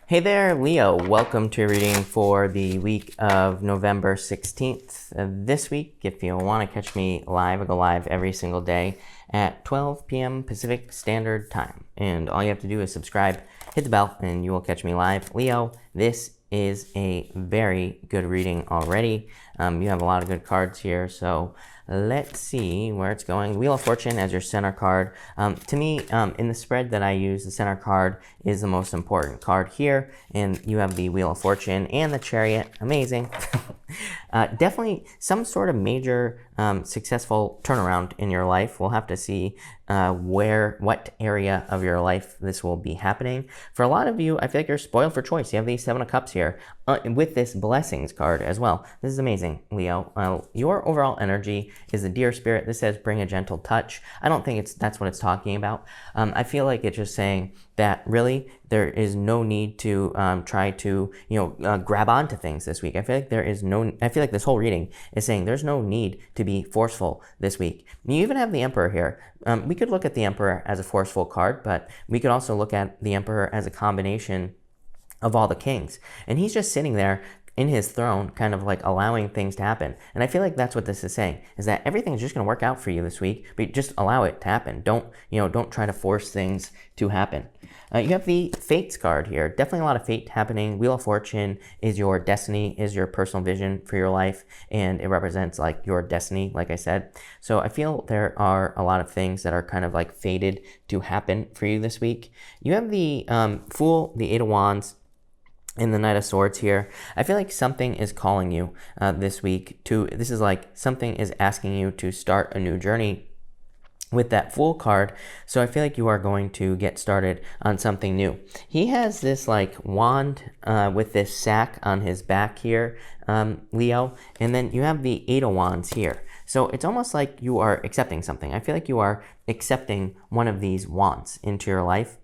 Hey there, Leo. Welcome to a reading for the week of November 16th. This week, if you want to catch me live, I go live every single day at 12 p.m. Pacific Standard Time. And all you have to do is subscribe, hit the bell, and you will catch me live. Leo, this is a very good reading already. You have a lot of good cards here, so let's see where it's going. Wheel of Fortune as your center card. To me, in the spread that I use, the center card is the most important card here. And you have the Wheel of Fortune and the Chariot. Amazing. Definitely some sort of major successful turnaround in your life. We'll have to see what area of your life this will be happening. For a lot of you, I feel like you're spoiled for choice. You have the Seven of Cups here with this Blessings card as well. This is amazing, Leo. Your overall energy is the Deer Spirit. This says bring a gentle touch. I don't think that's what it's talking about. I feel like it's just saying that really there is no need to try to grab onto things this week. I feel like this whole reading is saying there's no need to be forceful this week. You even have the Emperor here. We could look at the Emperor as a forceful card, but we could also look at the Emperor as a combination of all the kings. And he's just sitting there in his throne, kind of like allowing things to happen. And I feel like that's what this is saying, is that everything's just going to work out for you this week, but just allow it to happen. Don't try to force things to happen. You have the Fates card here. Definitely a lot of fate happening. Wheel of Fortune is your destiny, is your personal vision for your life, and it represents like your destiny, like I said. So I feel there are a lot of things that are kind of like fated to happen for you this week. You have the Fool, the Eight of Wands, and the Knight of Swords here. I feel like something is calling you this week this is like something is asking you to start a new journey with that Fool card. So I feel like you are going to get started on something new. He has this like wand with this sack on his back here, Leo, and then you have the Eight of Wands here. So it's almost like you are accepting something. I feel like you are accepting one of these wands into your life.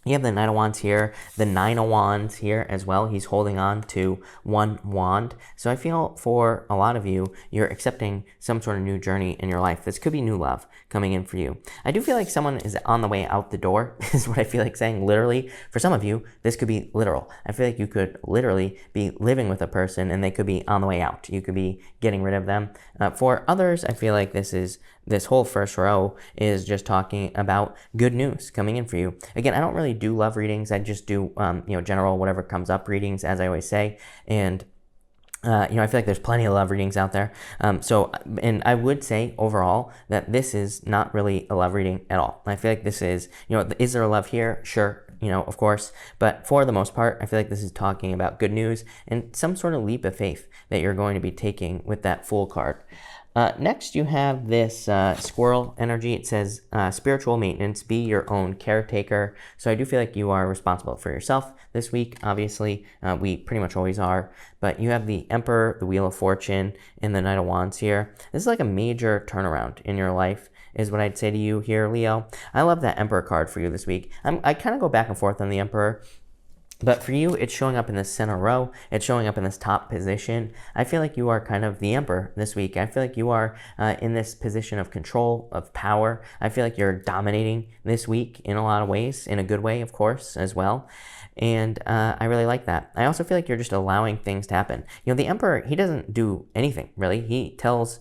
You have the Knight of Wands here, the Nine of Wands here as well. He's holding on to one wand. So I feel for a lot of you, you're accepting some sort of new journey in your life. This could be new love coming in for you. I do feel like someone is on the way out the door, is what I feel like saying literally. For some of you, this could be literal. I feel like you could literally be living with a person and they could be on the way out. You could be getting rid of them. For others, I feel like this whole first row is just talking about good news coming in for you. Again, I don't really do love readings. I just do, general whatever comes up readings, as I always say. And I feel like there's plenty of love readings out there. And I would say overall that this is not really a love reading at all. I feel like this is, is there a love here? Sure. Of course, but for the most part, I feel like this is talking about good news and some sort of leap of faith that you're going to be taking with that Fool card. Next, you have this squirrel energy. It says spiritual maintenance, be your own caretaker. So I do feel like you are responsible for yourself this week. Obviously, we pretty much always are. But you have the Emperor, the Wheel of Fortune, and the Knight of Wands here. This is like a major turnaround in your life, is what I'd say to you here, Leo. I love that Emperor card for you this week. I kind of go back and forth on the Emperor. But for you, it's showing up in this center row. It's showing up in this top position. I feel like you are kind of the Emperor this week. I feel like you are in this position of control, of power. I feel like you're dominating this week in a lot of ways, in a good way, of course, as well. And I really like that. I also feel like you're just allowing things to happen. The Emperor, he doesn't do anything, really. He tells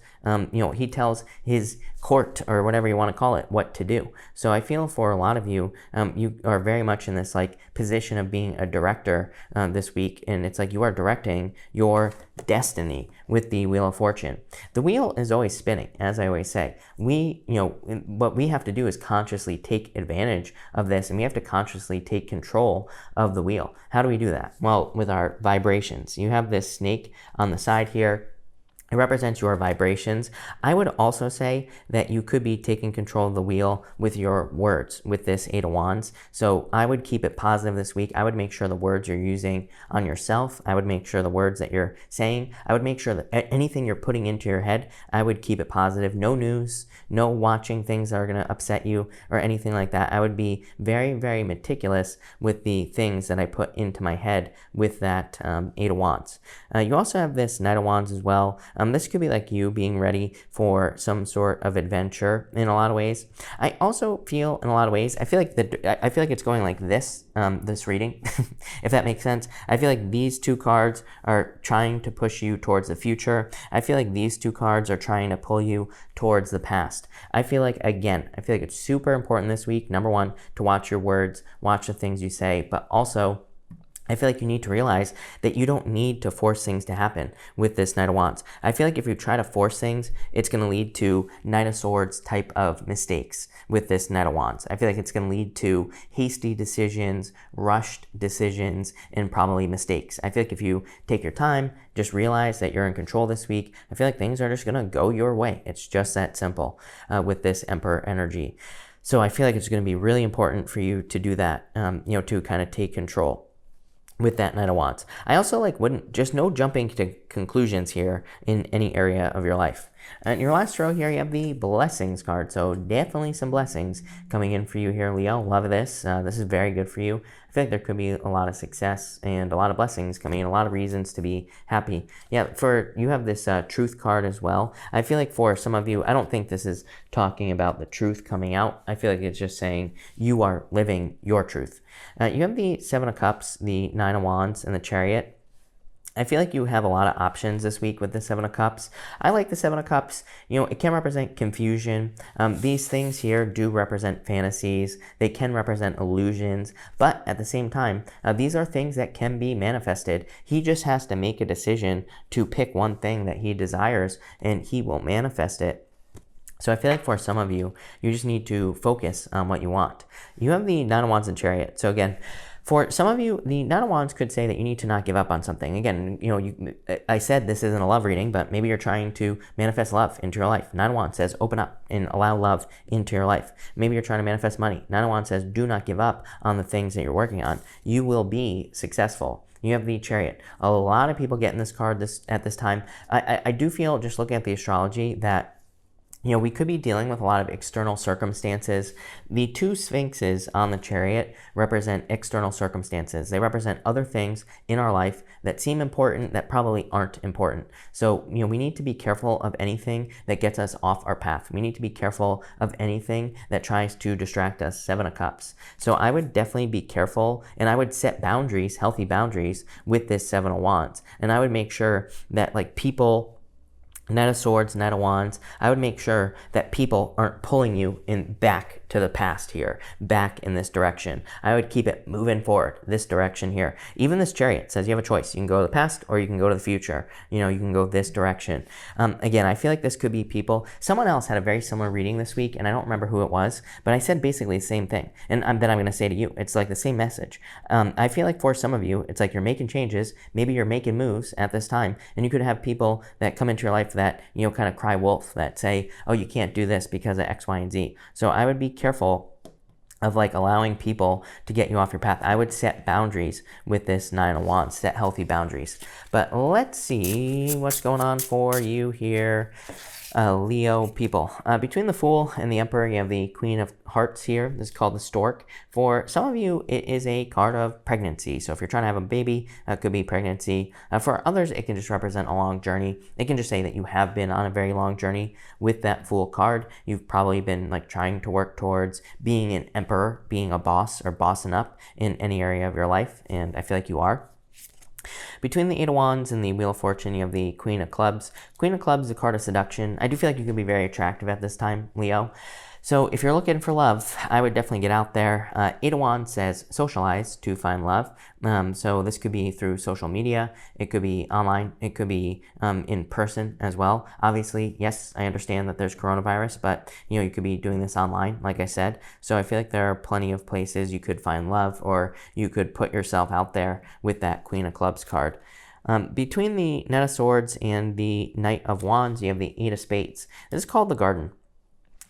his court, or whatever you want to call it, what to do. So I feel for a lot of you, you are very much in this like position of being a director this week. And it's like you are directing your destiny with the Wheel of Fortune. The wheel is always spinning, as I always say. What we have to do is consciously take advantage of this, and we have to consciously take control of the wheel. How do we do that? Well, with our vibrations. You have this snake on the side here. It represents your vibrations. I would also say that you could be taking control of the wheel with your words with this Eight of Wands. So I would keep it positive this week. I would make sure the words you're using on yourself, I would make sure the words that you're saying, I would make sure that anything you're putting into your head, I would keep it positive. No news, no watching things that are going to upset you or anything like that. I would be very, very meticulous with the things that I put into my head with that Eight of Wands. You also have this Knight of Wands as well. This could be like you being ready for some sort of adventure in a lot of ways. I also feel in a lot of ways, I feel like it's going like this, this reading, if that makes sense. I feel like these two cards are trying to push you towards the future. I feel like these two cards are trying to pull you towards the past. I feel like it's super important this week, number one, to watch your words, watch the things you say, but also I feel like you need to realize that you don't need to force things to happen with this Knight of Wands. I feel like if you try to force things, it's going to lead to Knight of Swords type of mistakes with this Knight of Wands. I feel like it's going to lead to hasty decisions, rushed decisions, and probably mistakes. I feel like if you take your time, just realize that you're in control this week, I feel like things are just going to go your way. It's just that simple with this Emperor energy. So I feel like it's going to be really important for you to do that, to kind of take control with that Knight of Wands. I also no jumping to conclusions here in any area of your life. And your last row here, you have the Blessings card. So definitely some blessings coming in for you here, Leo. Love this. This is very good for you. I feel like there could be a lot of success and a lot of blessings coming in, a lot of reasons to be happy. Yeah, you have this Truth card as well. I feel like for some of you, I don't think this is talking about the truth coming out. I feel like it's just saying you are living your truth. You have the Seven of Cups, the Nine of Wands, and the Chariot. I feel like you have a lot of options this week with the Seven of Cups. I like the Seven of Cups. It can represent confusion. These things here do represent fantasies. They can represent illusions. But at the same time, these are things that can be manifested. He just has to make a decision to pick one thing that he desires, and he will manifest it. So I feel like for some of you, you just need to focus on what you want. You have the Nine of Wands and Chariot. So again, for some of you, the Nine of Wands could say that you need to not give up on something. Again, I said this isn't a love reading, but maybe you're trying to manifest love into your life. Nine of Wands says open up and allow love into your life. Maybe you're trying to manifest money. Nine of Wands says do not give up on the things that you're working on. You will be successful. You have the Chariot. A lot of people getting this card at this time. I do feel, just looking at the astrology, that we could be dealing with a lot of external circumstances. The two Sphinxes on the Chariot represent external circumstances. They represent other things in our life that seem important that probably aren't important. So, we need to be careful of anything that gets us off our path. We need to be careful of anything that tries to distract us. Seven of Cups. So I would definitely be careful, and I would set boundaries, healthy boundaries, with this Seven of Wands. And I would make sure that people, Knight of Swords, Knight of Wands, I would make sure that people aren't pulling you back to the past here, back in this direction. I would keep it moving forward, this direction here. Even this Chariot says you have a choice. You can go to the past or you can go to the future. You can go this direction. Again, I feel like this could be people. Someone else had a very similar reading this week, and I don't remember who it was, but I said basically the same thing. And then I'm going to say to you, it's like the same message. I feel like for some of you, it's like you're making changes. Maybe you're making moves at this time, and you could have people that come into your life that, kind of cry wolf, that say, oh, you can't do this because of X, Y, and Z. So I would be careful of allowing people to get you off your path. I would set boundaries with this Nine of Wands, set healthy boundaries. But let's see what's going on for you here, Leo people. Between the Fool and the Emperor, you have the Queen of Hearts here. This is called the Stork. For some of you, it is a card of pregnancy. So if you're trying to have a baby, that could be pregnancy. For others, it can just represent a long journey. It can just say that you have been on a very long journey with that Fool card. You've probably been trying to work towards being an emperor, being a boss, or bossing up in any area of your life, and I feel like you are. Between the Eight of Wands and the Wheel of Fortune, you have the Queen of Clubs. Queen of Clubs is a card of seduction. I do feel like you can be very attractive at this time, Leo. So if you're looking for love, I would definitely get out there. Eight of Wands says socialize to find love. So this could be through social media. It could be online. It could be in person as well. Obviously, yes, I understand that there's coronavirus, but you could be doing this online, like I said. So I feel like there are plenty of places you could find love, or you could put yourself out there with that Queen of Clubs card. Between the Knight of Swords and the Knight of Wands, you have the Eight of Spades. This is called the Garden.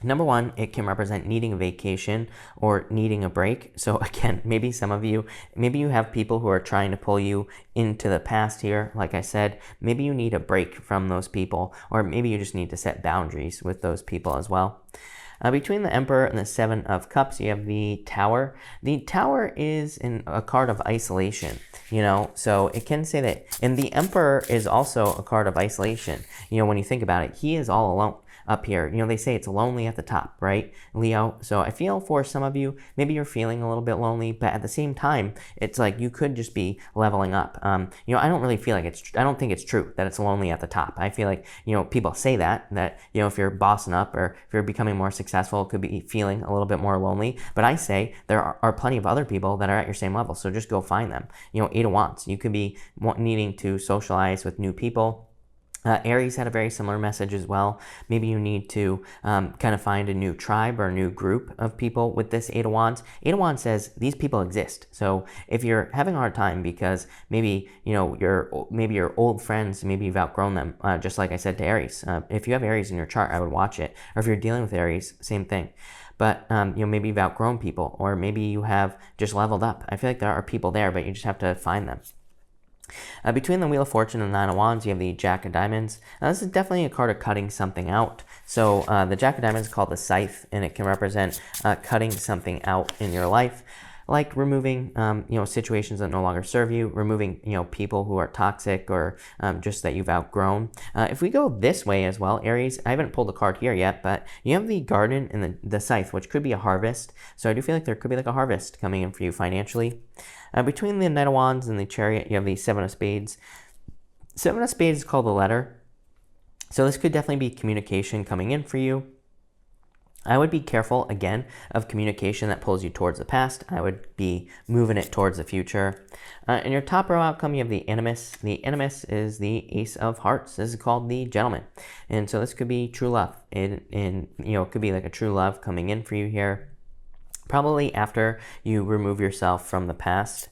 Number one, it can represent needing a vacation or needing a break. So again, maybe some of you, maybe you have people who are trying to pull you into the past here. Like I said, maybe you need a break from those people, or maybe you just need to set boundaries with those people as well. Between the Emperor and the Seven of Cups, you have the Tower. The Tower is a card of isolation. you know, so it can say that. And the Emperor is also a card of isolation. You know, when you think about it, he is all alone up here. You know, they say it's lonely at the top, right, Leo? So I feel for some of you, maybe you're feeling a little bit lonely, but at the same time, it's like you could just be leveling up. You know, I don't really feel like I don't think it's true that it's lonely at the top. I feel like, you know, people say that, you know, if you're bossing up or if you're becoming more successful, it could be feeling a little bit more lonely. But I say there are plenty of other people that are at your same level. So just go find them. You know, 8 of Wands, you could be needing to socialize with new people. Aries had a very similar message as well. Maybe you need to kind of find a new tribe or a new group of people with this 8 of Wands. 8 of Wands says these people exist. So if you're having a hard time because maybe, you know, your old friends, maybe you've outgrown them, just like I said to Aries. If you have Aries in your chart, I would watch it. Or if you're dealing with Aries, same thing. But, you know, maybe you've outgrown people, or maybe you have just leveled up. I feel like there are people there, but you just have to find them. Between the Wheel of Fortune and the 9 of Wands, you have the Jack of Diamonds. Now, this is definitely a card of cutting something out. So the Jack of Diamonds is called the Scythe, and it can represent cutting something out in your life, like removing, you know, situations that no longer serve you, removing, you know, people who are toxic or just that you've outgrown. If we go this way as well, Aries, I haven't pulled a card here yet, but you have the Garden and the Scythe, which could be a harvest. So I do feel like there could be like a harvest coming in for you financially. Between the Knight of Wands and the Chariot, you have the 7 of Spades. 7 of Spades is called the Letter. So this could definitely be communication coming in for you. I would be careful, again, of communication that pulls you towards the past. I would be moving it towards the future. In your top row outcome, you have the Animus. The Animus is the Ace of Hearts. This is called the Gentleman. And so this could be true love. And you know, it could be like a true love coming in for you here. Probably after you remove yourself from the past.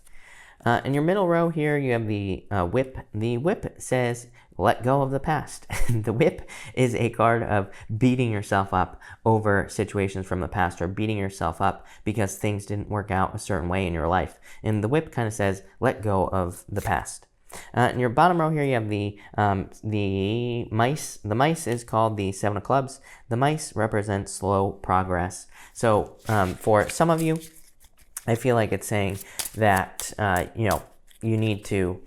In your middle row here, you have the Whip. The Whip says, let go of the past. The Whip is a card of beating yourself up over situations from the past, or beating yourself up because things didn't work out a certain way in your life. And the Whip kind of says, let go of the past. In your bottom row here, you have the Mice. The Mice is called the 7 of Clubs. The Mice represent slow progress. So for some of you, I feel like it's saying that, you know, you need to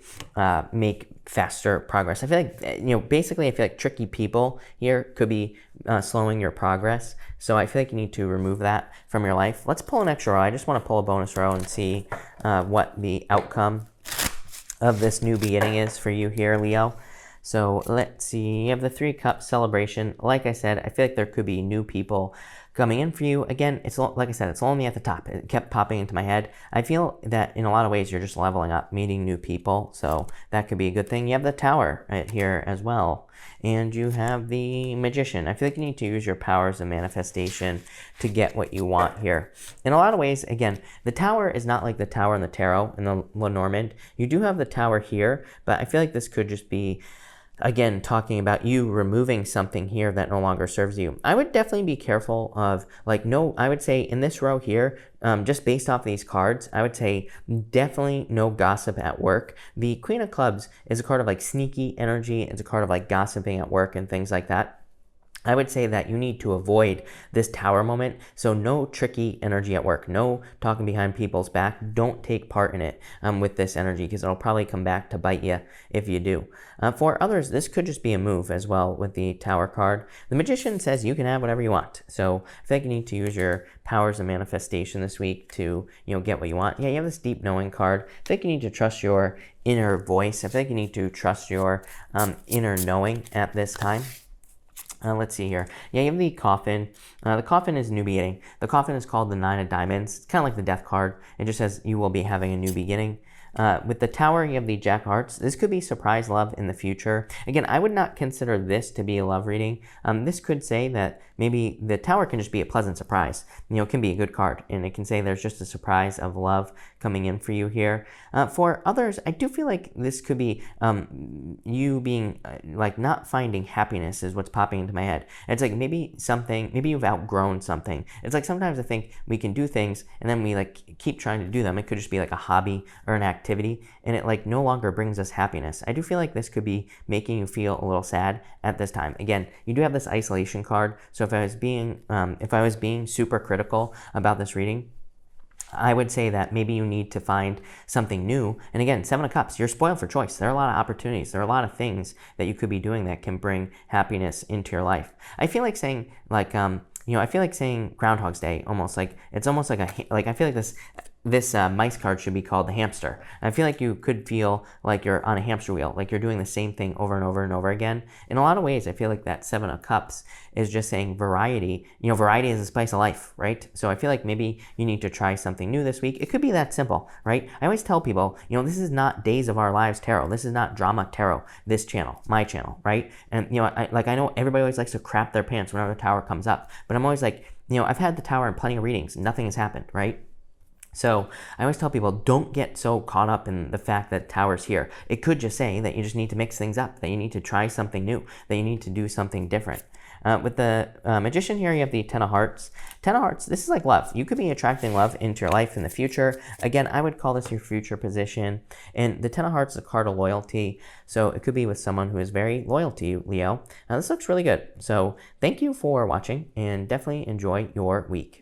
make faster progress. I feel like, you know, basically I feel like tricky people here could be slowing your progress. So I feel like you need to remove that from your life. Let's pull an extra row. I just want to pull a bonus row and see what the outcome of this new beginning is for you here, Leo. So let's see, you have the 3 Cups celebration. Like I said, I feel like there could be new people coming in for you. Again, it's like I said, it's only at the top. It kept popping into my head. I feel that in a lot of ways, you're just leveling up, meeting new people. So that could be a good thing. You have the Tower right here as well. And you have the Magician. I feel like you need to use your powers of manifestation to get what you want here. In a lot of ways, again, the Tower is not like the Tower in the Tarot in the Lenormand. You do have the Tower here, but I feel like this could just be, again, talking about you removing something here that no longer serves you. I would definitely be careful of, like, I would say in this row here, just based off these cards, I would say definitely no gossip at work. The Queen of Clubs is a card of like sneaky energy. It's a card of like gossiping at work and things like that. I would say that you need to avoid this Tower moment. So no tricky energy at work, no talking behind people's back. Don't take part in it with this energy, because it'll probably come back to bite you if you do. For others, this could just be a move as well with the Tower card. The Magician says you can have whatever you want. So I think you need to use your powers of manifestation this week to, you know, get what you want. Yeah, you have this Deep Knowing card. I think you need to trust your inner voice. I think you need to trust your inner knowing at this time. Let's see here. Yeah, you have the Coffin. The Coffin is new beginning. The Coffin is called the 9 of Diamonds. It's kind of like the Death card. It just says you will be having a new beginning. With the Tower, you have the Jack of Hearts. This could be surprise love in the future. Again, I would not consider this to be a love reading. This could say that maybe the Tower can just be a pleasant surprise. You know, it can be a good card, and it can say there's just a surprise of love coming in for you here. For others, I do feel like this could be you being like not finding happiness is what's popping into my head. It's like maybe you've outgrown something. It's like sometimes I think we can do things and then we like keep trying to do them. It could just be like a hobby or an activity, and it like no longer brings us happiness. I do feel like this could be making you feel a little sad at this time. Again, you do have this isolation card. So if I was being super critical about this reading, I would say that maybe you need to find something new. And again, Seven of Cups, you're spoiled for choice. There are a lot of opportunities. There are a lot of things that you could be doing that can bring happiness into your life. I feel like saying I feel like saying Groundhog's Day almost like, it's almost like I feel like this mice card should be called the hamster. And I feel like you could feel like you're on a hamster wheel, like you're doing the same thing over and over and over again. In a lot of ways, I feel like that Seven of Cups is just saying variety. Variety is the spice of life, right? So I feel like maybe you need to try something new this week. It could be that simple, right? I always tell people, this is not Days of Our Lives Tarot. This is not Drama Tarot, this channel, my channel, right? And, I know everybody always likes to crap their pants whenever the tower comes up, but I'm always like, I've had the tower in plenty of readings. Nothing has happened, right? So I always tell people, don't get so caught up in the fact that Tower's here. It could just say that you just need to mix things up, that you need to try something new, that you need to do something different. With the Magician here, you have the Ten of Hearts. Ten of Hearts, this is like love. You could be attracting love into your life in the future. Again, I would call this your future position. And the Ten of Hearts is a card of loyalty. So it could be with someone who is very loyal to you, Leo. Now, this looks really good. So thank you for watching and definitely enjoy your week.